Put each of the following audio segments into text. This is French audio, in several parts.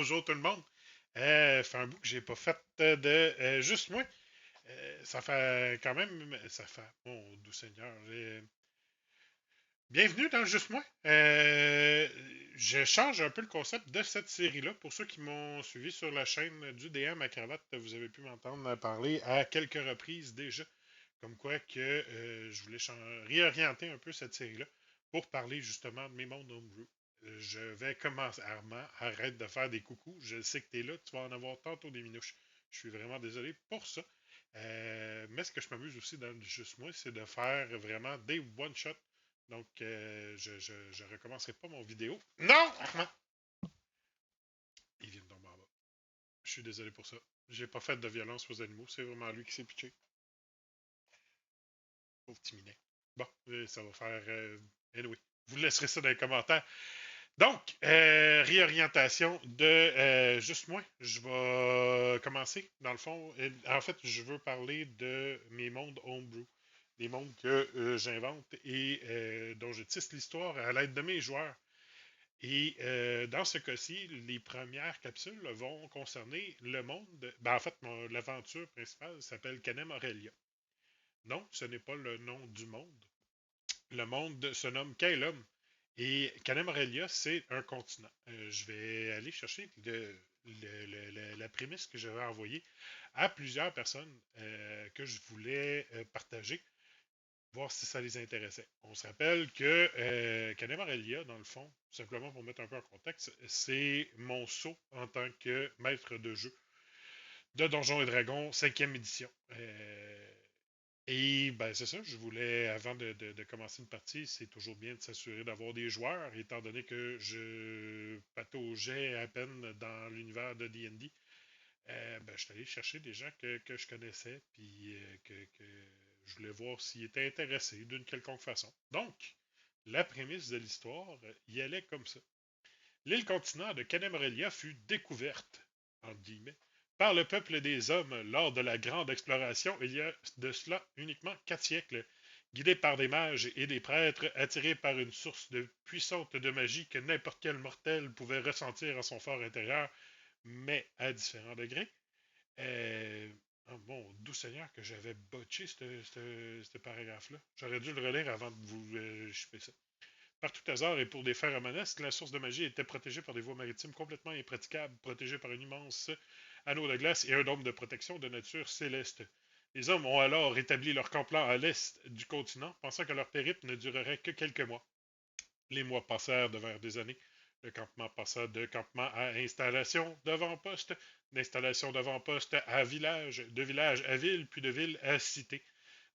Bonjour tout le monde. Fait un bout que j'ai pas fait de juste moi. Ça fait quand même. Ça fait. Mon doux Seigneur. Bienvenue dans Juste moi. Je change un peu le concept de cette série-là. Pour ceux qui m'ont suivi sur la chaîne du DM à Cravate, vous avez pu m'entendre parler à quelques reprises déjà. Comme quoi que je voulais réorienter un peu cette série-là pour parler justement de mes mondes homebrew. Je vais commencer. Armand, arrête de faire des coucous. Je sais que tu es là, tu vas en avoir tantôt des minouches. Je suis vraiment désolé pour ça. Mais ce que je m'amuse aussi dans Juste moi, c'est de faire vraiment des one-shots. Donc, je recommencerai pas mon vidéo. Non! Armand! Il vient de tomber en bas. Je suis désolé pour ça. J'ai pas fait de violence aux animaux. C'est vraiment lui qui s'est pitché. Pauvre petit minet. Bon, ça va faire. Anyway, vous laisserez ça dans les commentaires. Donc, réorientation de juste moi. Je vais commencer. Dans le fond, en fait, je veux parler de mes mondes homebrew. Des mondes que j'invente et dont je tisse l'histoire à l'aide de mes joueurs. Et dans ce cas-ci, les premières capsules vont concerner le monde. Ben, en fait, l'aventure principale s'appelle Canem Aurelia. Non, ce n'est pas le nom du monde. Le monde se nomme Kaelum. Et Canem Aurelia, c'est un continent. Je vais aller chercher la prémisse que j'avais envoyée à plusieurs personnes que je voulais partager, voir si ça les intéressait. On se rappelle que Canem Aurelia, dans le fond, simplement pour mettre un peu en contexte, c'est mon saut en tant que maître de jeu de Donjons et Dragons 5e édition. Et ben c'est ça, je voulais, avant de commencer une partie, c'est toujours bien de s'assurer d'avoir des joueurs, étant donné que je pataugeais à peine dans l'univers de D&D. Ben, je suis allé chercher des gens que je connaissais, puis que je voulais voir s'ils étaient intéressés d'une quelconque façon. Donc, la prémisse de l'histoire y allait comme ça. L'île continent de Canem Aurelia fut découverte, entre guillemets, par le peuple des hommes lors de la grande exploration il y a de cela uniquement 4 siècles, guidés par des mages et des prêtres attirés par une source de puissante de magie que n'importe quel mortel pouvait ressentir en son fort intérieur, mais à différents degrés. Oh, mon doux Seigneur, que j'avais botché ce paragraphe-là. J'aurais dû le relire avant de vous chipper ça. Par tout hasard et pour des fins romanesques, la source de magie était protégée par des voies maritimes complètement impraticables, protégée par un immense anneau de glace et un dôme de protection de nature céleste. Les hommes ont alors établi leur camp-plan à l'est du continent, pensant que leur périple ne durerait que quelques mois. Les mois passèrent devinrent des années. Le campement passa de campement à installation d'avant-poste, d'installation d'avant-poste à village, de village à ville, puis de ville à cité.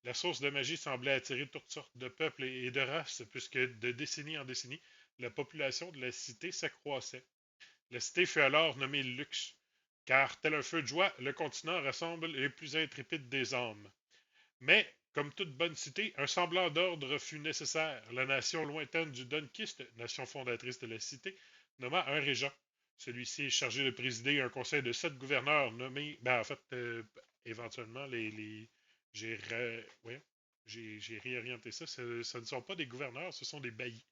La source de magie semblait attirer toutes sortes de peuples et de races, puisque de décennie en décennie, la population de la cité s'accroissait. La cité fut alors nommée Luxe, car, tel un feu de joie, le continent rassemble les plus intrépides des âmes. Mais, comme toute bonne cité, un semblant d'ordre fut nécessaire. La nation lointaine du Dunkist, nation fondatrice de la cité, nomma un régent. Celui-ci est chargé de présider un conseil de 7 gouverneurs nommés. Ben, en fait, éventuellement, j'ai, voyons, j'ai réorienté ça. Ce ne sont pas des gouverneurs, ce sont des baillis,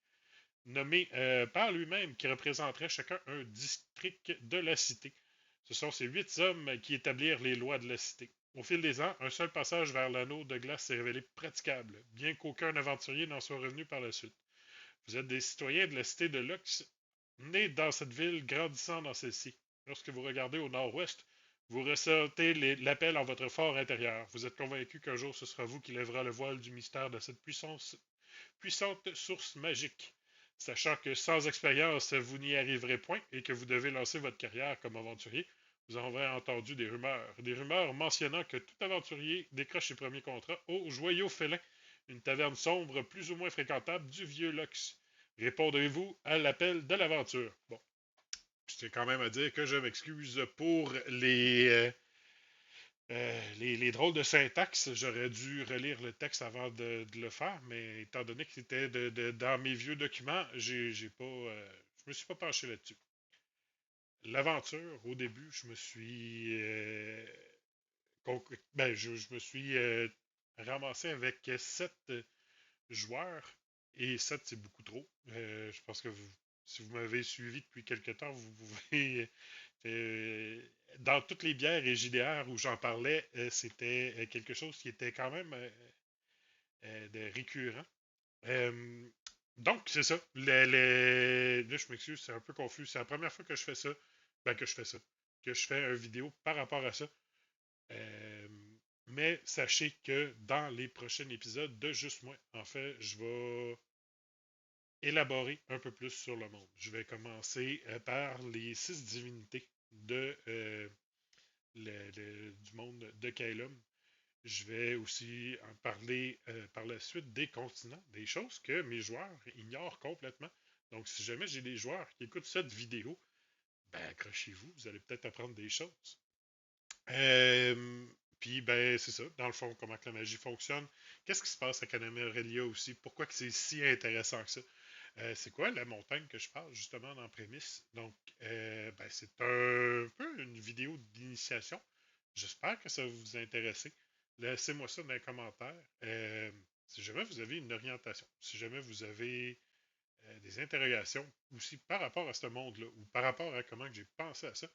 nommés par lui-même, qui représenteraient chacun un district de la cité. Ce sont ces 8 hommes qui établirent les lois de la cité. Au fil des ans, un seul passage vers l'anneau de glace s'est révélé praticable, bien qu'aucun aventurier n'en soit revenu par la suite. Vous êtes des citoyens de la cité de Lux, nés dans cette ville, grandissant dans celle-ci. Lorsque vous regardez au nord-ouest, vous ressentez l'appel en votre fort intérieur. Vous êtes convaincu qu'un jour ce sera vous qui lèvera le voile du mystère de cette puissante source magique. Sachant que sans expérience, vous n'y arriverez point et que vous devez lancer votre carrière comme aventurier, vous en avez entendu des rumeurs mentionnant que tout aventurier décroche ses premiers contrats au Joyau Félin, une taverne sombre plus ou moins fréquentable du vieux Lux. Répondrez-vous à l'appel de l'aventure? Bon, je tiens quand même à dire que je m'excuse pour les drôles de syntaxe. J'aurais dû relire le texte avant de le faire, mais étant donné que c'était dans mes vieux documents, j'ai pas, je me suis pas penché là-dessus. L'aventure, au début, je me suis, je me suis ramassé avec 7 joueurs et 7 c'est beaucoup trop. Je pense que si vous m'avez suivi depuis quelque temps, vous pouvez Euh, dans toutes les bières et JDR où j'en parlais, c'était quelque chose qui était quand même de récurrent. Euh, donc, c'est ça. Là, je m'excuse, c'est un peu confus. C'est la première fois que je fais ça. Ben, que je fais ça. Que je fais une vidéo par rapport à ça. Euh, mais sachez que dans les prochains épisodes de Juste Moi, en fait, je vais élaborer un peu plus sur le monde. Je vais commencer par les 6 divinités du monde de Kaelum. Je vais aussi en parler par la suite des continents, des choses que mes joueurs ignorent complètement. Donc, si jamais j'ai des joueurs qui écoutent cette vidéo, ben accrochez-vous, vous allez peut-être apprendre des choses. Euh, Puis, ben, c'est ça, dans le fond, comment que la magie fonctionne. Qu'est-ce qui se passe à Caname Aurelia aussi? Pourquoi que c'est si intéressant que ça? C'est quoi la montagne que je parle justement dans la prémisse? Donc, ben, c'est un peu une vidéo d'initiation. J'espère que ça va vous intéresser. Laissez-moi ça dans les commentaires. Si jamais vous avez une orientation, si jamais vous avez des interrogations aussi par rapport à ce monde-là ou par rapport à comment j'ai pensé à ça,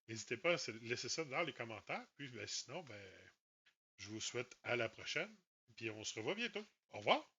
n'hésitez pas à laisser ça dans les commentaires. Puis ben, sinon, ben, je vous souhaite à la prochaine. Puis on se revoit bientôt. Au revoir!